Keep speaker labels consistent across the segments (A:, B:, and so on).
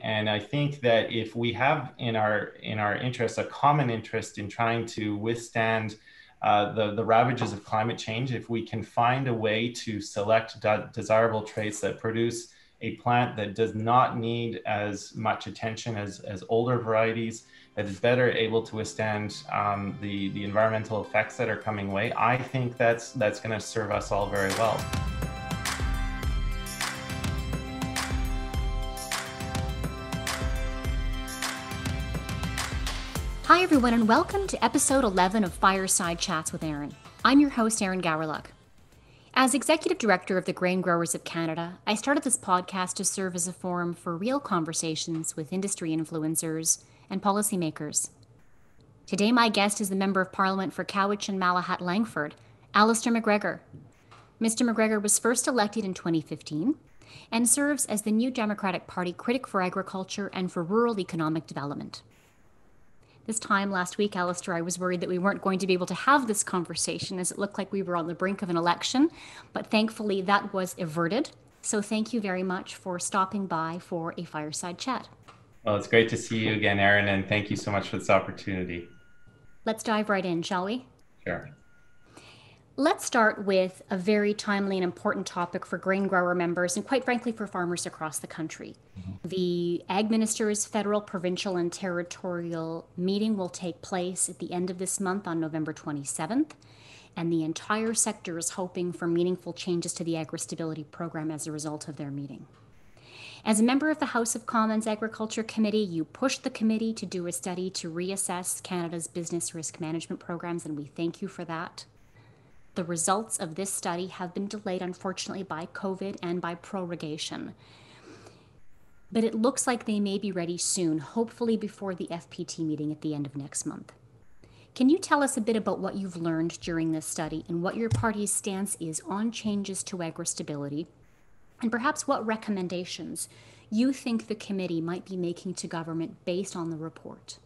A: And I think that if we have in our interest a common interest in trying to withstand the ravages of climate change, if we can find a way to select desirable traits that produce a plant that does not need as much attention as older varieties, that is better able to withstand the environmental effects that are coming away, I think that's going to serve us all very well.
B: Hi everyone, and welcome to episode 11 of Fireside Chats with Erin. I'm your host, Erin Gowerluck. As Executive Director of the Grain Growers of Canada, I started this podcast to serve as a forum for real conversations with industry influencers and policymakers. Today my guest is the Member of Parliament for Cowichan, Malahat, Langford, Alistair MacGregor. Mr. MacGregor was first elected in 2015 and serves as the New Democratic Party critic for agriculture and for rural economic development. This time last week, Alistair, I was worried that we weren't going to be able to have this conversation as it looked like we were on the brink of an election, but thankfully that was averted. So thank you very much for stopping by for a fireside chat.
A: Well, it's great to see you again, Erin, and thank you so much for this opportunity.
B: Let's dive right in, shall we?
A: Sure.
B: Let's start with a very timely and important topic for grain grower members and quite frankly for farmers across the country. The Ag Minister's federal, provincial, and territorial meeting will take place at the end of this month on November 27th, and the entire sector is hoping for meaningful changes to the AgriStability program as a result of their meeting. As a member of the House of Commons Agriculture Committee, you pushed the committee to do a study to reassess Canada's business risk management programs, and we thank you for that. The results of this study have been delayed, unfortunately, by COVID and by prorogation. But it looks like they may be ready soon, hopefully before the FPT meeting at the end of next month. Can you tell us a bit about what you've learned during this study and what your party's stance is on changes to AgriStability, and perhaps what recommendations you think the committee might be making to government based on the report?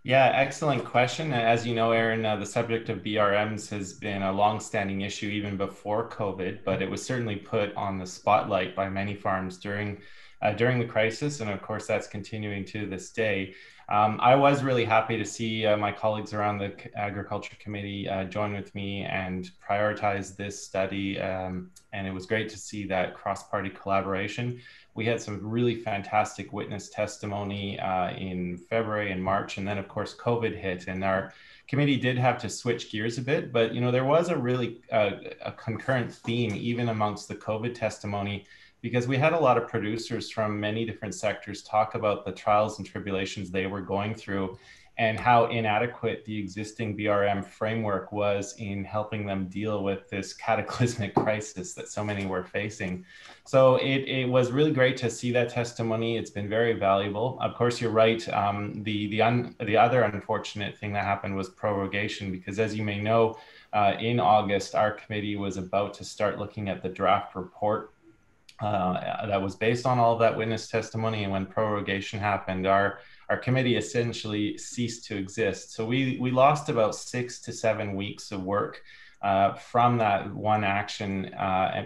A: Yeah, excellent question. As you know, Erin, the subject of BRMs has been a long-standing issue even before COVID, but it was certainly put on the spotlight by many farms during the crisis, and of course that's continuing to this day. I was really happy to see my colleagues around the Agriculture Committee join with me and prioritize this study, and it was great to see that cross-party collaboration. We had some really fantastic witness testimony in February and March, and then of course COVID hit, and our committee did have to switch gears a bit, but there was a really a concurrent theme even amongst the COVID testimony, because we had a lot of producers from many different sectors talk about the trials and tribulations they were going through and how inadequate the existing BRM framework was in helping them deal with this cataclysmic crisis that so many were facing. So it was really great to see that testimony. It's been very valuable. Of course, you're right. The other unfortunate thing that happened was prorogation, because as you may know, in August, our committee was about to start looking at the draft report that was based on all of that witness testimony. And when prorogation happened, our committee essentially ceased to exist. So we lost about 6 to 7 weeks of work from that one action,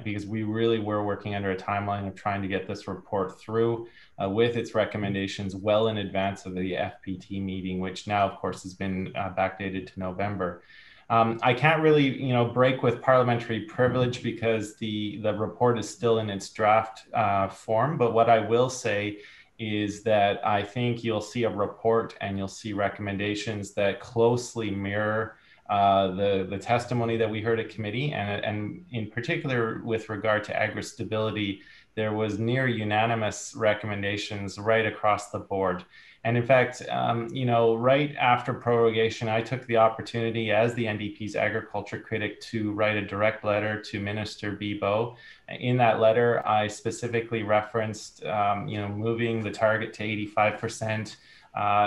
A: because we really were working under a timeline of trying to get this report through with its recommendations well in advance of the FPT meeting, which now, of course, has been backdated to November. I can't really, break with parliamentary privilege because the report is still in its draft form. But what I will say is that I think you'll see a report and you'll see recommendations that closely mirror the testimony that we heard at committee, and in particular with regard to AgriStability, there was near unanimous recommendations right across the board. And in fact, right after prorogation, I took the opportunity as the NDP's agriculture critic to write a direct letter to Minister Bibeau. In that letter, I specifically referenced, moving the target to 85%,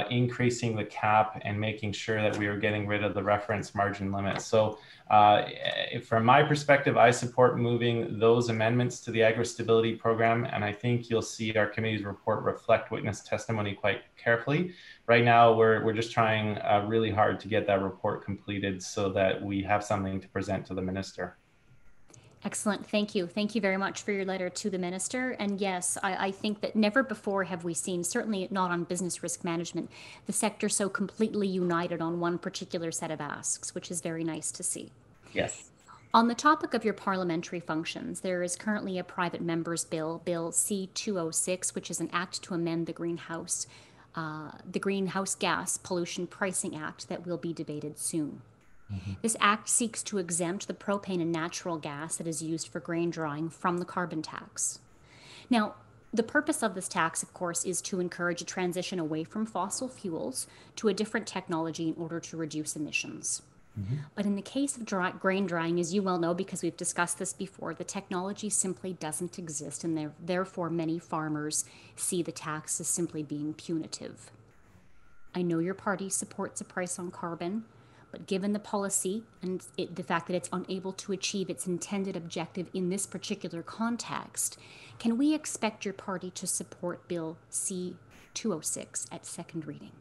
A: increasing the cap, and making sure that we were getting rid of the reference margin limit. So from my perspective, I support moving those amendments to the AgriStability program, and I think you'll see our committee's report reflect witness testimony quite carefully. Right now, we're just trying really hard to get that report completed so that we have something to present to the minister.
B: Excellent. Thank you. Thank you very much for your letter to the minister. And yes, I think that never before have we seen, certainly not on business risk management, the sector so completely united on one particular set of asks, which is very nice to see.
A: Yes.
B: On the topic of your parliamentary functions, there is currently a private member's bill, Bill C-206, which is an act to amend the Greenhouse Gas Pollution Pricing Act that will be debated soon.
A: Mhm.
B: This act seeks to exempt the propane and natural gas that is used for grain drying from the carbon tax. Now, the purpose of this tax, of course, is to encourage a transition away from fossil fuels to a different technology in order to reduce emissions.
A: Mhm.
B: But in the case of grain drying, as you well know, because we've discussed this before, the technology simply doesn't exist, and therefore many farmers see the tax as simply being punitive. I know your party supports a price on carbon, but given the policy and the fact that it's unable to achieve its intended objective in this particular context, can we expect your party to support Bill C-206 at second reading?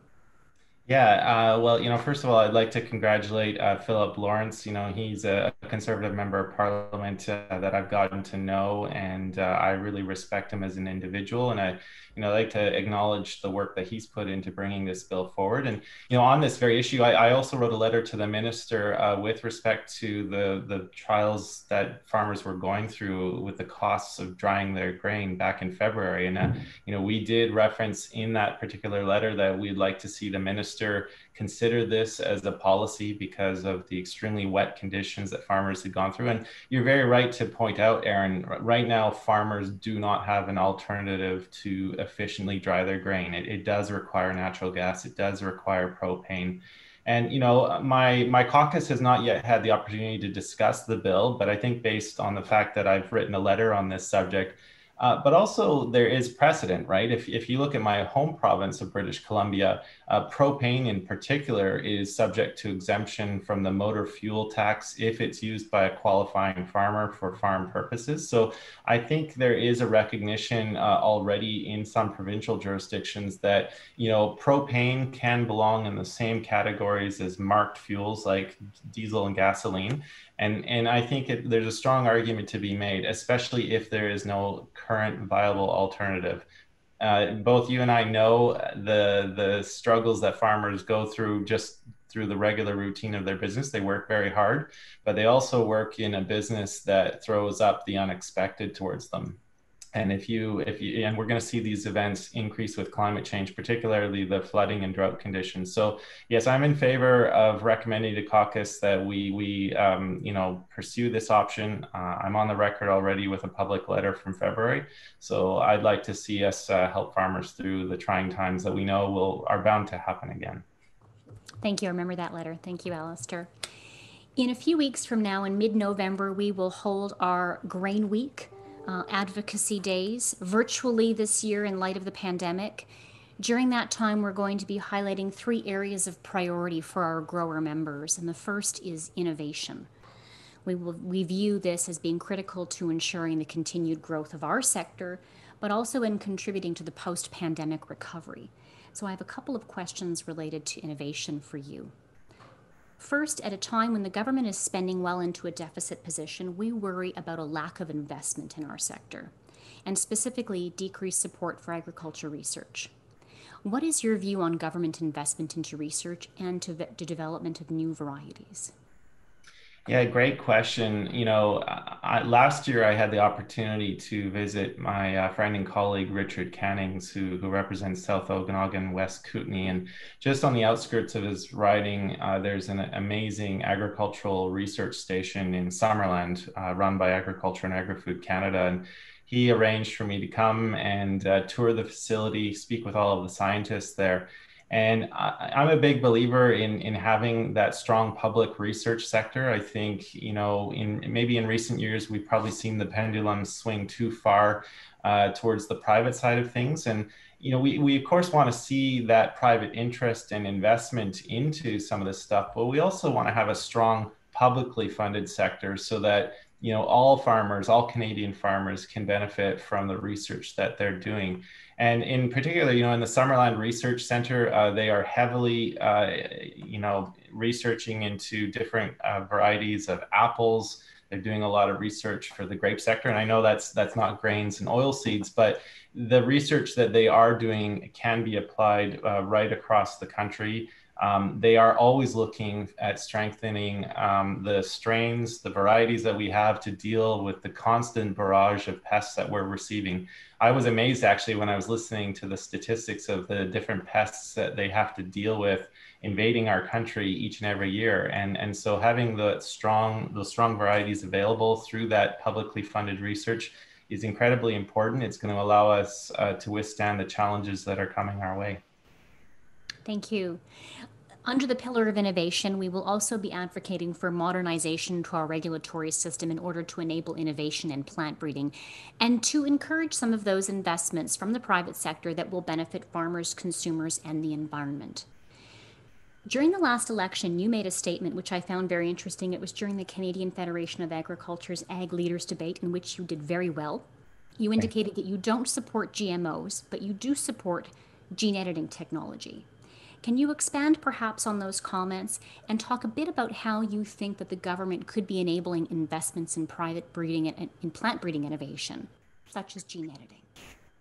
A: Yeah, well, first of all, I'd like to congratulate Philip Lawrence. He's a conservative member of parliament that I've gotten to know, and I really respect him as an individual. And I'd like to acknowledge the work that he's put into bringing this bill forward. And, on this very issue, I also wrote a letter to the minister with respect to the trials that farmers were going through with the costs of drying their grain back in February. And, we did reference in that particular letter that we'd like to see the minister consider this as a policy because of the extremely wet conditions that farmers had gone through. And you're very right to point out, Erin, right now, farmers do not have an alternative to efficiently dry their grain. It does require natural gas. It does require propane. And my caucus has not yet had the opportunity to discuss the bill, but I think based on the fact that I've written a letter on this subject, but also there is precedent, right? If you look at my home province of British Columbia, propane in particular is subject to exemption from the motor fuel tax if it's used by a qualifying farmer for farm purposes. So I think there is a recognition already in some provincial jurisdictions that, propane can belong in the same categories as marked fuels like diesel and gasoline. And I think there's a strong argument to be made, especially if there is no current viable alternative. Both you and I know the struggles that farmers go through just through the regular routine of their business. They work very hard, but they also work in a business that throws up the unexpected towards them. And and we're going to see these events increase with climate change, particularly the flooding and drought conditions. So yes, I'm in favor of recommending to caucus that we pursue this option. I'm on the record already with a public letter from February. So I'd like to see us help farmers through the trying times that we know are bound to happen again.
B: Thank you. I remember that letter. Thank you, Alistair. In a few weeks from now, in mid November, we will hold our Grain Week advocacy days virtually this year in light of the pandemic. During that time, we're going to be highlighting three areas of priority for our grower members, and the first is innovation. We view this as being critical to ensuring the continued growth of our sector, but also in contributing to the post-pandemic recovery. So I have a couple of questions related to innovation for you. First, at a time when the government is spending well into a deficit position, we worry about a lack of investment in our sector, and specifically decreased support for agriculture research. What is your view on government investment into research and to development of new varieties?
A: Yeah, great question. Last year I had the opportunity to visit my friend and colleague Richard Cannings, who represents South Okanagan, West Kootenay, and just on the outskirts of his riding, there's an amazing agricultural research station in Summerland, run by Agriculture and Agri-Food Canada, and he arranged for me to come and tour the facility, speak with all of the scientists there. And I'm a big believer in having that strong public research sector. I think, in recent years, we've probably seen the pendulum swing too far towards the private side of things. And, we of course want to see that private interest and investment into some of this stuff, but we also want to have a strong publicly funded sector so that, all farmers, all Canadian farmers can benefit from the research that they're doing. And in particular, in the Summerland Research Center, they are heavily, researching into different varieties of apples, They're doing a lot of research for the grape sector. And I know that's not grains and oilseeds, but the research that they are doing can be applied right across the country. They are always looking at strengthening the strains, the varieties that we have to deal with the constant barrage of pests that we're receiving. I was amazed actually when I was listening to the statistics of the different pests that they have to deal with invading our country each and every year. And so having those strong varieties available through that publicly funded research is incredibly important. It's going to allow us to withstand the challenges that are coming our way.
B: Thank you. Under the pillar of innovation, we will also be advocating for modernization to our regulatory system in order to enable innovation in plant breeding and to encourage some of those investments from the private sector that will benefit farmers, consumers, and the environment. During the last election, you made a statement which I found very interesting. It was during the Canadian Federation of Agriculture's Ag Leaders debate, in which you did very well. You indicated that you don't support GMOs, but you do support gene editing technology. Can you expand perhaps on those comments and talk a bit about how you think that the government could be enabling investments in private breeding and in plant breeding innovation, such as gene editing?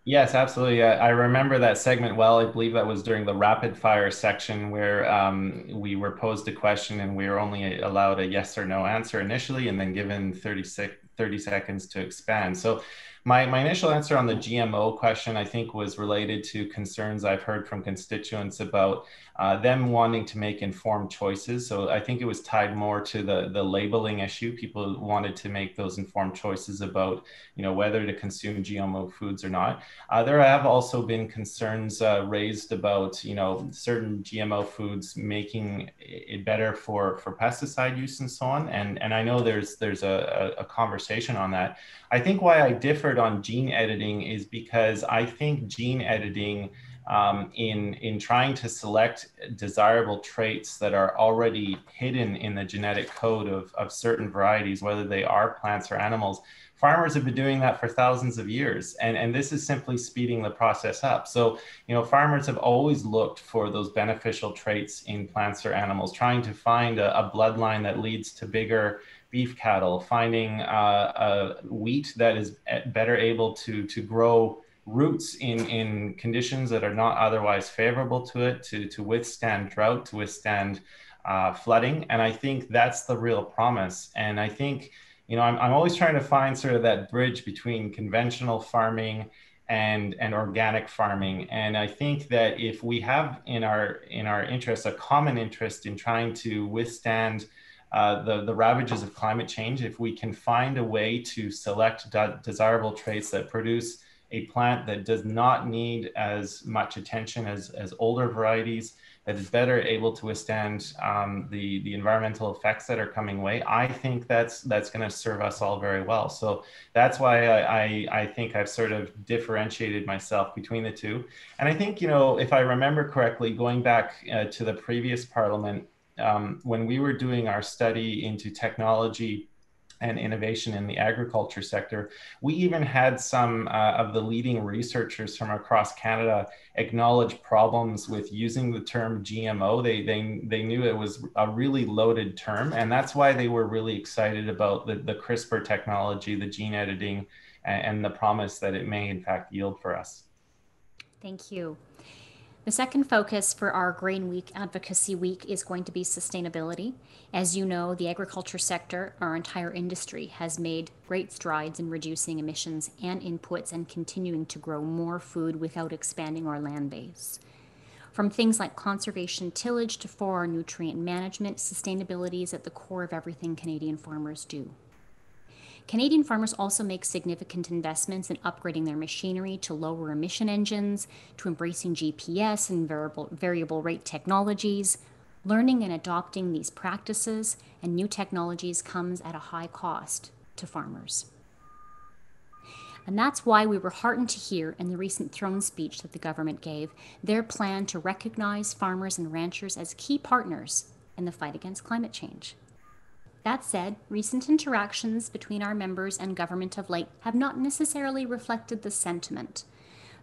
A: Yes, absolutely. I remember that segment well. I believe that was during the rapid fire section where we were posed a question and we were only allowed a yes or no answer initially and then given 30 seconds to expand. So my initial answer on the GMO question, I think, was related to concerns I've heard from constituents about them wanting to make informed choices. So I think it was tied more to the labeling issue. People wanted to make those informed choices about, whether to consume GMO foods or not. There have also been concerns raised about, certain GMO foods making it better for pesticide use and so on. And I know there's a conversation on that. I think why I differed on gene editing is because I think gene editing in trying to select desirable traits that are already hidden in the genetic code of certain varieties, whether they are plants or animals, farmers have been doing that for thousands of years. And this is simply speeding the process up. So, farmers have always looked for those beneficial traits in plants or animals, trying to find a bloodline that leads to bigger beef cattle, finding wheat that is better able to grow roots in conditions that are not otherwise favorable to it, to withstand drought, to withstand flooding. And I think that's the real promise. And I think, I'm always trying to find sort of that bridge between conventional farming and organic farming. And I think that if we have in our interest, a common interest in trying to withstand the ravages of climate change, if we can find a way to select desirable traits that produce a plant that does not need as much attention as older varieties, that is better able to withstand the environmental effects that are coming away, I think that's going to serve us all very well. So that's why I think I've sort of differentiated myself between the two. And I think, if I remember correctly, going back to the previous parliament, when we were doing our study into technology and innovation in the agriculture sector, we even had some of the leading researchers from across Canada acknowledge problems with using the term GMO. They knew it was a really loaded term, and that's why they were really excited about the CRISPR technology, the gene editing, and the promise that it may in fact yield for us.
B: Thank you. The second focus for our Grain Week Advocacy Week is going to be sustainability. As you know, the agriculture sector, our entire industry, has made great strides in reducing emissions and inputs and continuing to grow more food without expanding our land base. From things like conservation tillage to 4R nutrient management, sustainability is at the core of everything Canadian farmers do. Canadian farmers also make significant investments in upgrading their machinery to lower emission engines, to embracing GPS and variable rate technologies. Learning and adopting these practices and new technologies comes at a high cost to farmers. And that's why we were heartened to hear in the recent throne speech that the government gave their plan to recognize farmers and ranchers as key partners in the fight against climate change. That said, recent interactions between our members and government of late have not necessarily reflected the sentiment.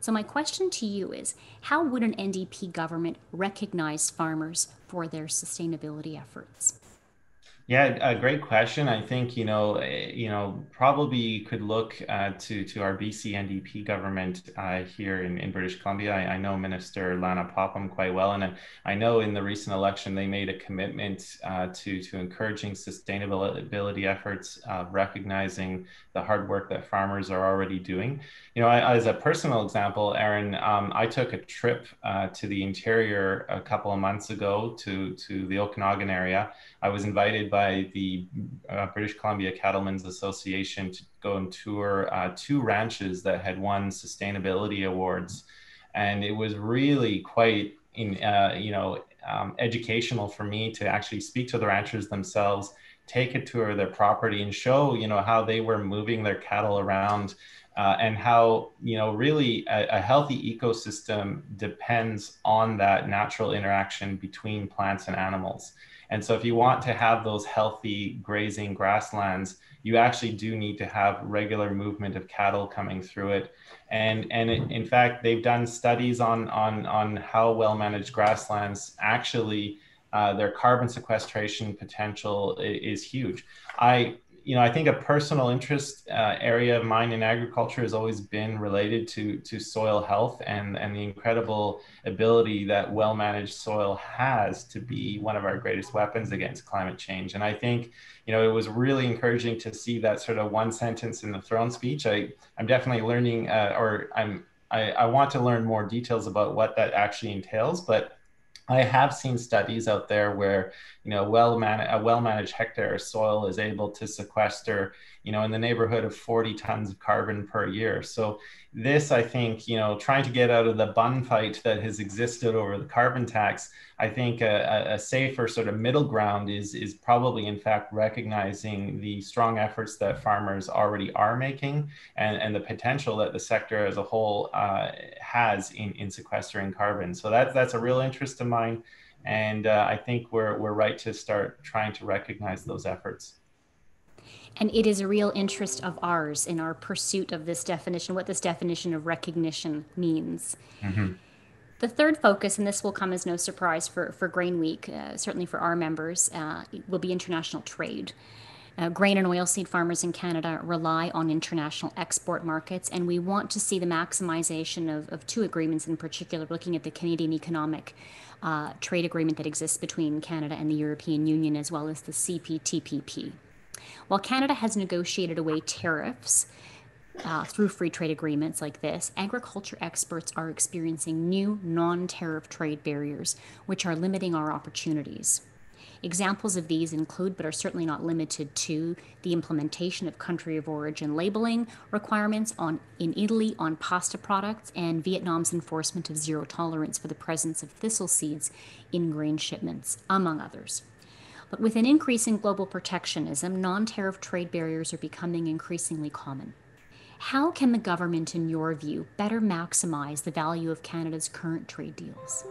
B: So my question to you is, how would an NDP government recognize farmers for their sustainability efforts?
A: Yeah, a great question. I think, probably you could look to our BC NDP government here in British Columbia. I know Minister Lana Popham quite well, and I know in the recent election they made a commitment to encouraging sustainability efforts, recognizing the hard work that farmers are already doing. As a personal example, Erin, I took a trip to the interior a couple of months ago to the Okanagan area. I was invited by the British Columbia Cattlemen's Association to go and tour two ranches that had won sustainability awards, and it was really quite educational for me to actually speak to the ranchers themselves, take a tour of their property, and show how they were moving their cattle around. And how really a healthy ecosystem depends on that natural interaction between plants and animals. And so if you want to have those healthy grazing grasslands, you actually do need to have regular movement of cattle coming through it. In fact, they've done studies on how well managed grasslands actually their carbon sequestration potential is huge. I think a personal interest area of mine in agriculture has always been related to soil health and the incredible ability that well-managed soil has to be one of our greatest weapons against climate change. And I think, it was really encouraging to see that sort of one sentence in the throne speech. I'm definitely learning, I want to learn more details about what that actually entails, but I have seen studies out there where, a well-managed hectare of soil is able to sequester, in the neighborhood of 40 tons of carbon per year. So this, I think, trying to get out of the bun fight that has existed over the carbon tax, I think a safer sort of middle ground is probably, in fact, recognizing the strong efforts that farmers already are making and the potential that the sector as a whole has in sequestering carbon. So that's a real interest of mine. And I think we're right to start trying to recognize those efforts.
B: And it is a real interest of ours in our pursuit of this definition, what this definition of recognition means.
A: Mm-hmm.
B: The third focus, and this will come as no surprise for Grain Week, certainly for our members, will be international trade. Grain and oilseed farmers in Canada rely on international export markets, and we want to see the maximization of two agreements in particular, looking at the Canadian Economic Trade Agreement that exists between Canada and the European Union, as well as the CPTPP. While Canada has negotiated away tariffs through free trade agreements like this, agriculture experts are experiencing new non tariff trade barriers, which are limiting our opportunities. Examples of these include, but are certainly not limited to, the implementation of country of origin labeling requirements in Italy on pasta products and Vietnam's enforcement of zero tolerance for the presence of thistle seeds in grain shipments, among others. But with an increase in global protectionism, non tariff trade barriers are becoming increasingly common. How can the government, in your view, better maximize the value of Canada's current trade deals?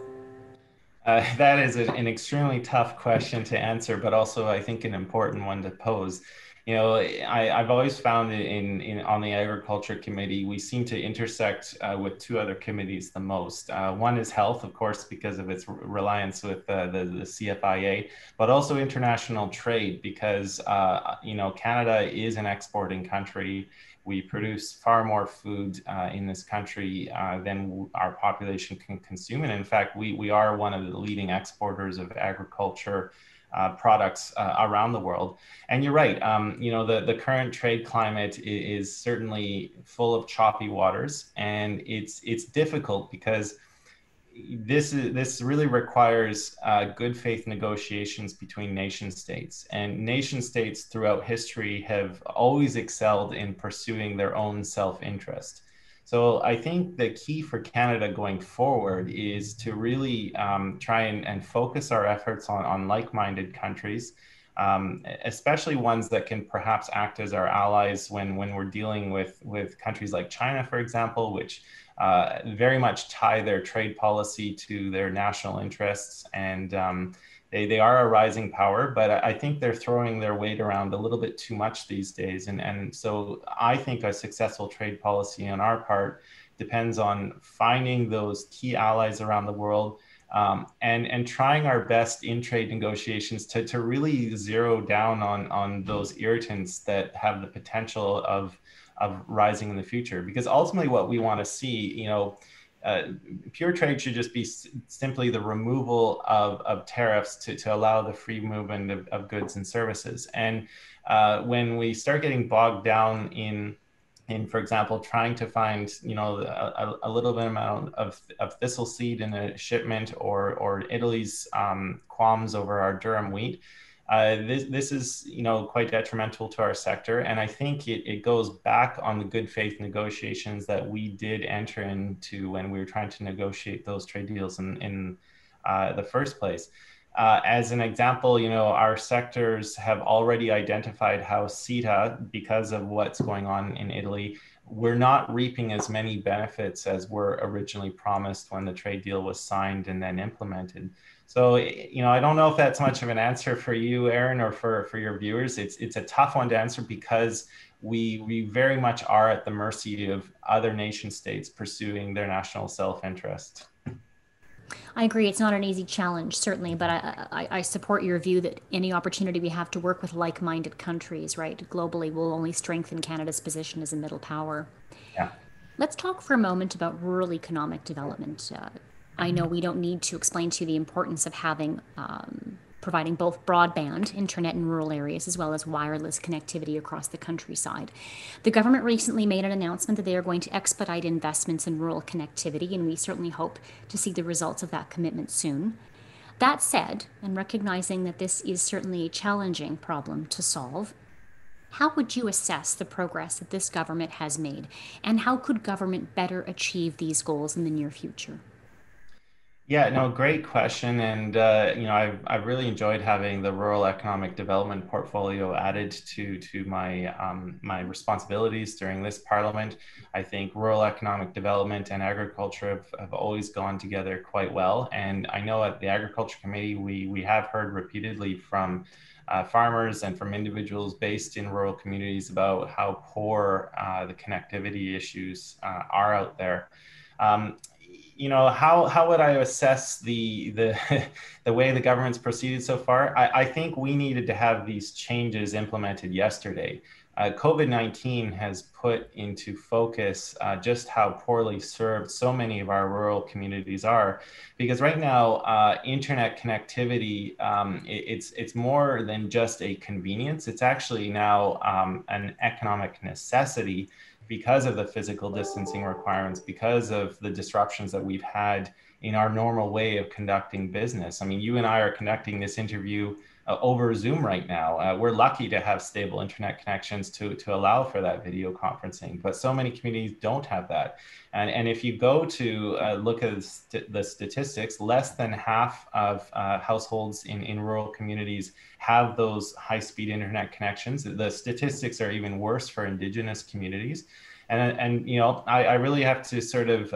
A: That is an extremely tough question to answer, but also I think an important one to pose. I've always found in on the agriculture committee, we seem to intersect with two other committees the most. One is health, of course, because of its reliance with the CFIA, but also international trade because Canada is an exporting country. We produce far more food in this country than our population can consume. And in fact, we are one of the leading exporters of agriculture products around the world. And you're right, the current trade climate is certainly full of choppy waters, and it's difficult because this really requires good faith negotiations between nation states. And nation states throughout history have always excelled in pursuing their own self-interest. So I think the key for Canada going forward is to really try and focus our efforts on like-minded countries, especially ones that can perhaps act as our allies when we're dealing with countries like China, for example, which very much tie their trade policy to their national interests. And they are a rising power, but I think they're throwing their weight around a little bit too much these days. And so I think a successful trade policy on our part depends on finding those key allies around the world, and trying our best in trade negotiations to really zero down on those irritants that have the potential of rising in the future. Because ultimately, what we want to see, uh, pure trade should just be simply the removal of tariffs to allow the free movement of goods and services. And when we start getting bogged down in, for example, trying to find, a little bit amount of thistle seed in a shipment, or Italy's qualms over our Durham wheat, this is, quite detrimental to our sector. And I think it goes back on the good faith negotiations that we did enter into when we were trying to negotiate those trade deals in the first place. As an example, our sectors have already identified how CETA, because of what's going on in Italy, we're not reaping as many benefits as were originally promised when the trade deal was signed and then implemented. So, I don't know if that's much of an answer for you, Erin, or for your viewers. It's a tough one to answer because we very much are at the mercy of other nation states pursuing their national self-interest.
B: I agree. It's not an easy challenge, certainly, but I support your view that any opportunity we have to work with like-minded countries, right, globally, will only strengthen Canada's position as a middle power.
A: Yeah.
B: Let's talk for a moment about rural economic development. I know we don't need to explain to you the importance of having providing both broadband internet in rural areas as well as wireless connectivity across the countryside. The government recently made an announcement that they are going to expedite investments in rural connectivity, and we certainly hope to see the results of that commitment soon. That said, and recognizing that this is certainly a challenging problem to solve, how would you assess the progress that this government has made, and how could government better achieve these goals in the near future?
A: Yeah, no, great question. And, I've really enjoyed having the rural economic development portfolio added to my responsibilities during this parliament. I think rural economic development and agriculture have always gone together quite well. And I know at the Agriculture Committee, we have heard repeatedly from farmers and from individuals based in rural communities about how poor the connectivity issues are out there. Um, how would I assess the the way the government's proceeded so far? I think we needed to have these changes implemented yesterday. COVID-19 has put into focus just how poorly served so many of our rural communities are, because right now internet connectivity, it's more than just a convenience. It's actually now an economic necessity because of the physical distancing requirements, because of the disruptions that we've had in our normal way of conducting business. I mean, you and I are conducting this interview over Zoom right now. We're lucky to have stable internet connections to allow for that video conferencing, but so many communities don't have that. And if you go to look at the statistics, less than half of households in rural communities have those high-speed internet connections. The statistics are even worse for Indigenous communities. And I really have to sort of,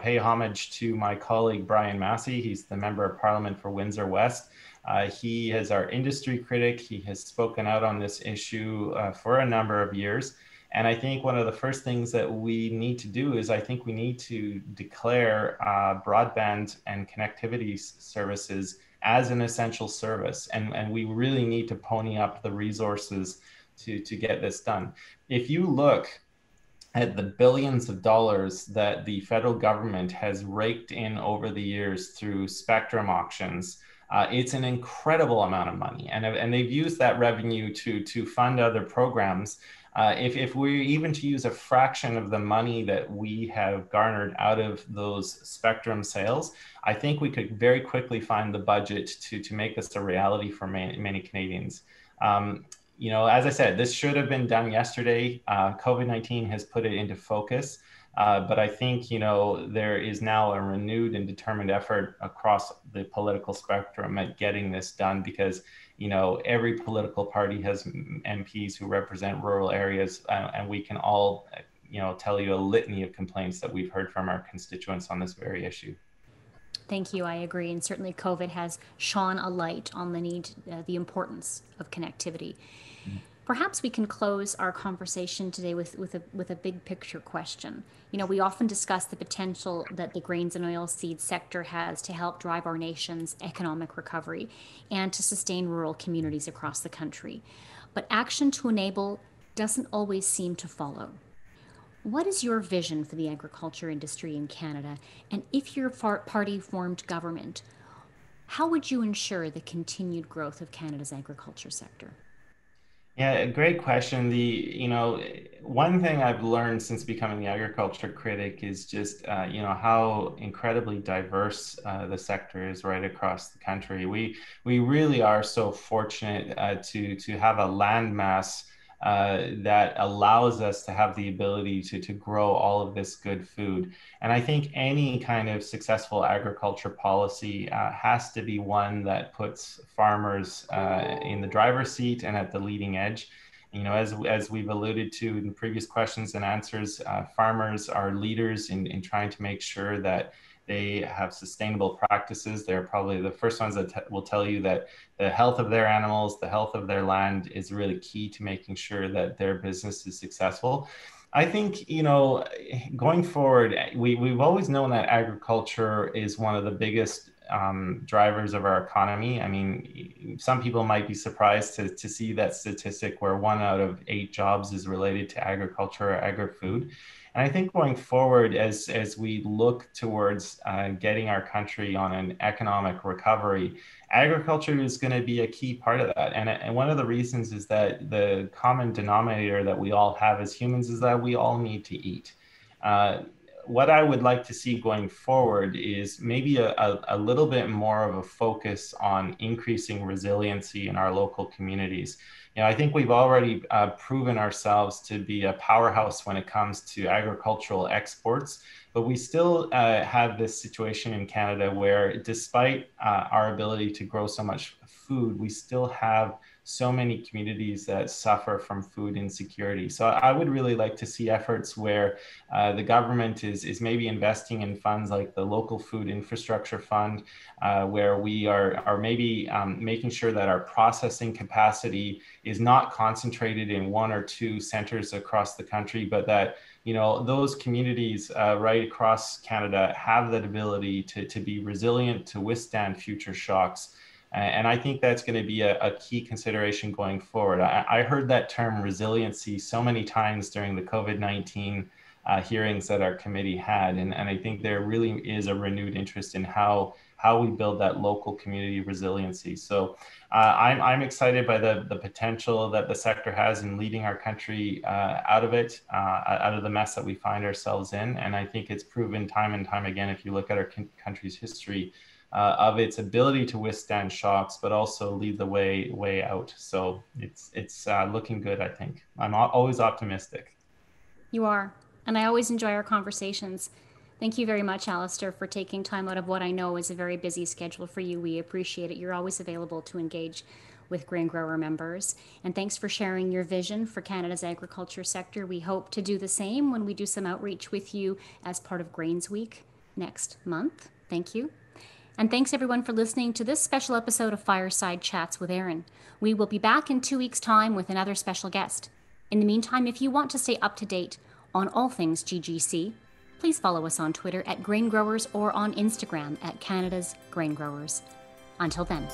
A: pay homage to my colleague, Brian Massey. He's the Member of Parliament for Windsor West. He is our industry critic. He has spoken out on this issue for a number of years. And I think one of the first things that we need to do is I think we need to declare broadband and connectivity services as an essential service. And we really need to pony up the resources to get this done. If you look at the billions of dollars that the federal government has raked in over the years through spectrum auctions, it's an incredible amount of money. And they've used that revenue to fund other programs. If we even to use a fraction of the money that we have garnered out of those spectrum sales, I think we could very quickly find the budget to make this a reality for many Canadians. As I said, this should have been done yesterday. COVID-19 has put it into focus. But I think, there is now a renewed and determined effort across the political spectrum at getting this done because, every political party has MPs who represent rural areas, and we can all, tell you a litany of complaints that we've heard from our constituents on this very issue.
B: Thank you. I agree. And certainly COVID has shone a light on the need, the importance of connectivity. Perhaps we can close our conversation today with a big picture question. You know, we often discuss the potential that the grains and oilseed sector has to help drive our nation's economic recovery and to sustain rural communities across the country. But action to enable doesn't always seem to follow. What is your vision for the agriculture industry in Canada? And if your party formed government, how would you ensure the continued growth of Canada's agriculture sector?
A: Yeah, great question. One thing I've learned since becoming the agriculture critic is just, how incredibly diverse the sector is right across the country. We really are so fortunate to have a landmass that allows us to have the ability to grow all of this good food. And I think any kind of successful agriculture policy has to be one that puts farmers in the driver's seat and at the leading edge. As we've alluded to in previous questions and answers, farmers are leaders in trying to make sure that they have sustainable practices. They're probably the first ones that will tell you that the health of their animals, the health of their land is really key to making sure that their business is successful. I think, going forward, we've always known that agriculture is one of the biggest drivers of our economy. I mean, some people might be surprised to see that statistic where 1 out of 8 jobs is related to agriculture or agri-food. And I think going forward, as we look towards getting our country on an economic recovery, agriculture is going to be a key part of that. And one of the reasons is that the common denominator that we all have as humans is that we all need to eat. What I would like to see going forward is maybe a little bit more of a focus on increasing resiliency in our local communities. I think we've already proven ourselves to be a powerhouse when it comes to agricultural exports, but we still have this situation in Canada where despite our ability to grow so much food, we still have so many communities that suffer from food insecurity. So I would really like to see efforts where the government is maybe investing in funds like the Local Food Infrastructure Fund, where we are maybe making sure that our processing capacity is not concentrated in 1 or 2 centers across the country, but that those communities right across Canada have that ability to be resilient, to withstand future shocks. And I think that's going to be a key consideration going forward. I heard that term resiliency so many times during the COVID-19 hearings that our committee had. And I think there really is a renewed interest in how we build that local community resiliency. So I'm excited by the potential that the sector has in leading our country out of the mess that we find ourselves in. And I think it's proven time and time again, if you look at our country's history, of its ability to withstand shocks, but also lead the way out. So it's looking good, I think. I'm always optimistic.
B: You are, and I always enjoy our conversations. Thank you very much, Alistair, for taking time out of what I know is a very busy schedule for you. We appreciate it. You're always available to engage with grain grower members. And thanks for sharing your vision for Canada's agriculture sector. We hope to do the same when we do some outreach with you as part of Grains Week next month. Thank you. And thanks everyone for listening to this special episode of Fireside Chats with Erin. We will be back in 2 weeks' time with another special guest. In the meantime, if you want to stay up to date on all things GGC, please follow us on Twitter at Grain Growers or on Instagram at Canada's Grain Growers. Until then.